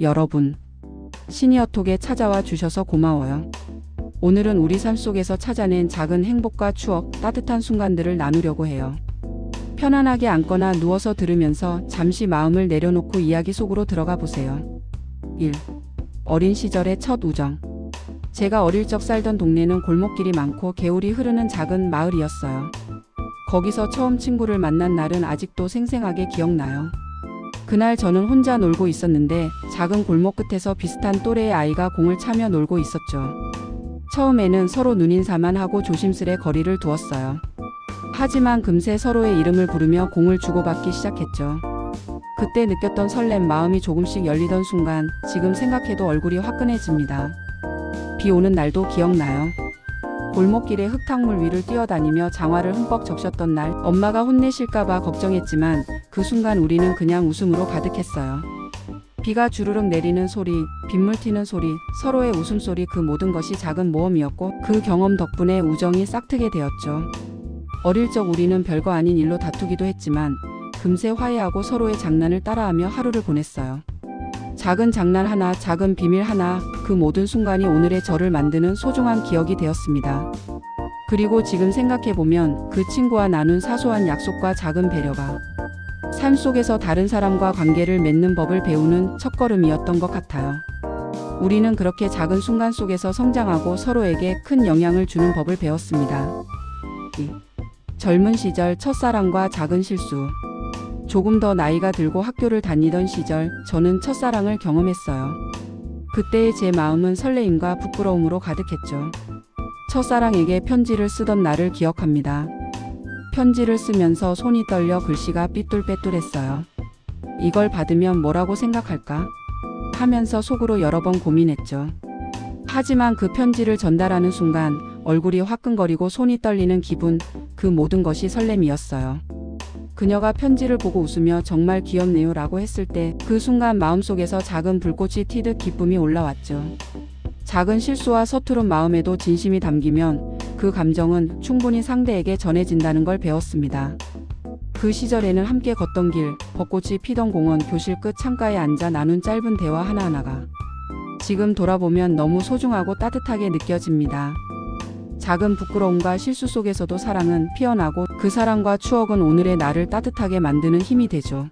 여러분, 시니어톡에 찾아와 주셔서 고마워요. 오늘은 우리 삶 속에서 찾아낸 작은 행복과 추억, 따뜻한 순간들을 나누려고 해요. 편안하게 앉거나 누워서 들으면서 잠시 마음을 내려놓고 이야기 속으로 들어가 보세요. 1. 어린 시절의 첫 우정. 제가 어릴 적 살던 동네는 골목길이 많고 개울이 흐르는 작은 마을이었어요. 거기서 처음 친구를 만난 날은 아직도 생생하게 기억나요. 그날 저는 혼자 놀고 있었는데 작은 골목 끝에서 비슷한 또래의 아이가 공을 차며 놀고 있었죠. 처음에는 서로 눈인사만 하고 조심스레 거리를 두었어요. 하지만 금세 서로의 이름을 부르며 공을 주고받기 시작했죠. 그때 느꼈던 설렘, 마음이 조금씩 열리던 순간 지금 생각해도 얼굴이 화끈해집니다. 비 오는 날도 기억나요. 골목길의 흙탕물 위를 뛰어다니며 장화를 흠뻑 적셨던 날, 엄마가 혼내실까봐 걱정했지만 그 순간 우리는 그냥 웃음으로 가득했어요. 비가 주르륵 내리는 소리, 빗물 튀는 소리, 서로의 웃음소리, 그 모든 것이 작은 모험이었고 그 경험 덕분에 우정이 싹트게 되었죠. 어릴 적 우리는 별거 아닌 일로 다투기도 했지만 금세 화해하고 서로의 장난을 따라하며 하루를 보냈어요. 작은 장난 하나, 작은 비밀 하나, 그 모든 순간이 오늘의 저를 만드는 소중한 기억이 되었습니다. 그리고 지금 생각해보면 그 친구와 나눈 사소한 약속과 작은 배려가 삶 속에서 다른 사람과 관계를 맺는 법을 배우는 첫걸음이었던 것 같아요. 우리는 그렇게 작은 순간 속에서 성장하고 서로에게 큰 영향을 주는 법을 배웠습니다. 2. 젊은 시절 첫사랑과 작은 실수. 조금 더 나이가 들고 학교를 다니던 시절 저는 첫사랑을 경험했어요. 그때의 제 마음은 설레임과 부끄러움으로 가득했죠. 첫사랑에게 편지를 쓰던 날을 기억합니다. 편지를 쓰면서 손이 떨려 글씨가 삐뚤빼뚤했어요. 이걸 받으면 뭐라고 생각할까? 하면서 속으로 여러 번 고민했죠. 하지만 그 편지를 전달하는 순간 얼굴이 화끈거리고 손이 떨리는 기분, 그 모든 것이 설렘이었어요. 그녀가 편지를 보고 웃으며 정말 귀엽네요 라고 했을 때 그 순간 마음속에서 작은 불꽃이 튀듯 기쁨이 올라왔죠. 작은 실수와 서투른 마음에도 진심이 담기면 그 감정은 충분히 상대에게 전해진다는 걸 배웠습니다. 그 시절에는 함께 걷던 길, 벚꽃이 피던 공원, 교실 끝 창가에 앉아 나눈 짧은 대화 하나하나가 지금 돌아보면 너무 소중하고 따뜻하게 느껴집니다. 작은 부끄러움과 실수 속에서도 사랑은 피어나고 그 사랑과 추억은 오늘의 나를 따뜻하게 만드는 힘이 되죠.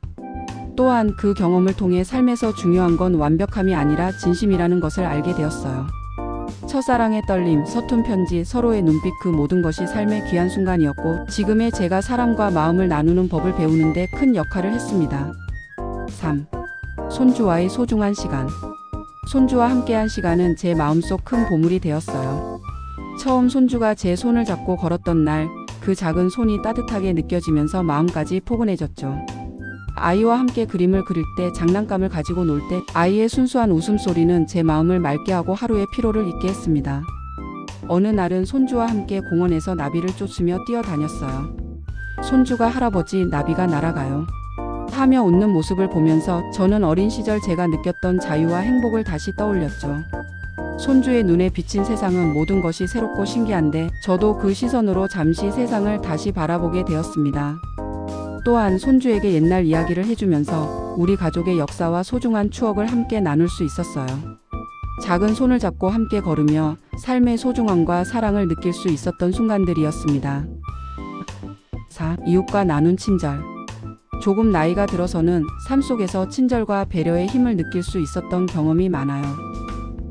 또한 그 경험을 통해 삶에서 중요한 건 완벽함이 아니라 진심이라는 것을 알게 되었어요. 첫사랑의 떨림, 서툰 편지, 서로의 눈빛, 그 모든 것이 삶의 귀한 순간이었고 지금의 제가 사람과 마음을 나누는 법을 배우는데 큰 역할을 했습니다. 3. 손주와의 소중한 시간. 손주와 함께한 시간은 제 마음속 큰 보물이 되었어요. 처음 손주가 제 손을 잡고 걸었던 날, 그 작은 손이 따뜻하게 느껴지면서 마음까지 포근해졌죠. 아이와 함께 그림을 그릴 때, 장난감을 가지고 놀 때 아이의 순수한 웃음소리는 제 마음을 맑게 하고 하루의 피로를 잊게 했습니다. 어느 날은 손주와 함께 공원에서 나비를 쫓으며 뛰어다녔어요. 손주가 할아버지, 나비가 날아가요 하며 웃는 모습을 보면서 저는 어린 시절 제가 느꼈던 자유와 행복을 다시 떠올렸죠. 손주의 눈에 비친 세상은 모든 것이 새롭고 신기한데 저도 그 시선으로 잠시 세상을 다시 바라보게 되었습니다. 또한 손주에게 옛날 이야기를 해주면서 우리 가족의 역사와 소중한 추억을 함께 나눌 수 있었어요. 작은 손을 잡고 함께 걸으며 삶의 소중함과 사랑을 느낄 수 있었던 순간들이었습니다. 4. 이웃과 나눈 친절. 조금 나이가 들어서는 삶 속에서 친절과 배려의 힘을 느낄 수 있었던 경험이 많아요.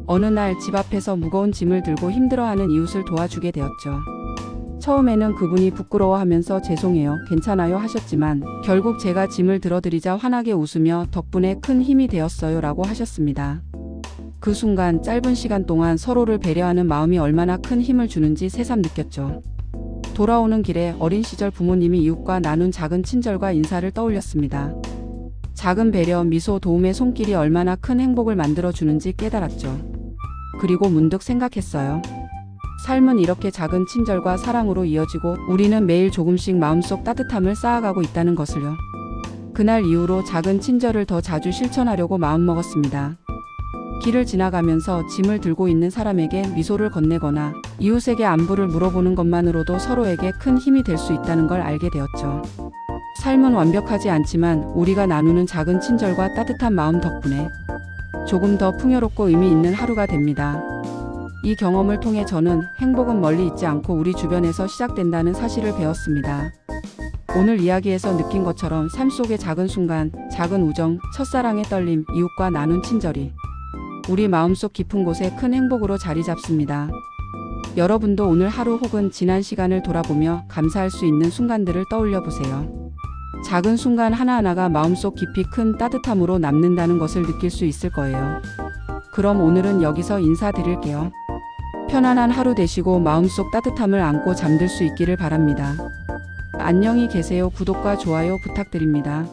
어느 날 집 앞에서 무거운 짐을 들고 힘들어하는 이웃을 도와주게 되었죠. 처음에는 그분이 부끄러워하면서 죄송해요, 괜찮아요 하셨지만 결국 제가 짐을 들어드리자 환하게 웃으며 덕분에 큰 힘이 되었어요 라고 하셨습니다. 그 순간 짧은 시간 동안 서로를 배려하는 마음이 얼마나 큰 힘을 주는지 새삼 느꼈죠. 돌아오는 길에 어린 시절 부모님이 이웃과 나눈 작은 친절과 인사를 떠올렸습니다. 작은 배려, 미소, 도움의 손길이 얼마나 큰 행복을 만들어주는지 깨달았죠. 그리고 문득 생각했어요. 삶은 이렇게 작은 친절과 사랑으로 이어지고 우리는 매일 조금씩 마음속 따뜻함을 쌓아가고 있다는 것을요. 그날 이후로 작은 친절을 더 자주 실천하려고 마음먹었습니다. 길을 지나가면서 짐을 들고 있는 사람에게 미소를 건네거나 이웃에게 안부를 물어보는 것만으로도 서로에게 큰 힘이 될 수 있다는 걸 알게 되었죠. 삶은 완벽하지 않지만 우리가 나누는 작은 친절과 따뜻한 마음 덕분에 조금 더 풍요롭고 의미 있는 하루가 됩니다. 이 경험을 통해 저는 행복은 멀리 있지 않고 우리 주변에서 시작된다는 사실을 배웠습니다. 오늘 이야기에서 느낀 것처럼 삶 속의 작은 순간, 작은 우정, 첫사랑의 떨림, 이웃과 나눈 친절이 우리 마음속 깊은 곳에 큰 행복으로 자리 잡습니다. 여러분도 오늘 하루 혹은 지난 시간을 돌아보며 감사할 수 있는 순간들을 떠올려 보세요. 작은 순간 하나하나가 마음속 깊이 큰 따뜻함으로 남는다는 것을 느낄 수 있을 거예요. 그럼 오늘은 여기서 인사드릴게요. 편안한 하루 되시고 마음속 따뜻함을 안고 잠들 수 있기를 바랍니다. 안녕히 계세요. 구독과 좋아요 부탁드립니다.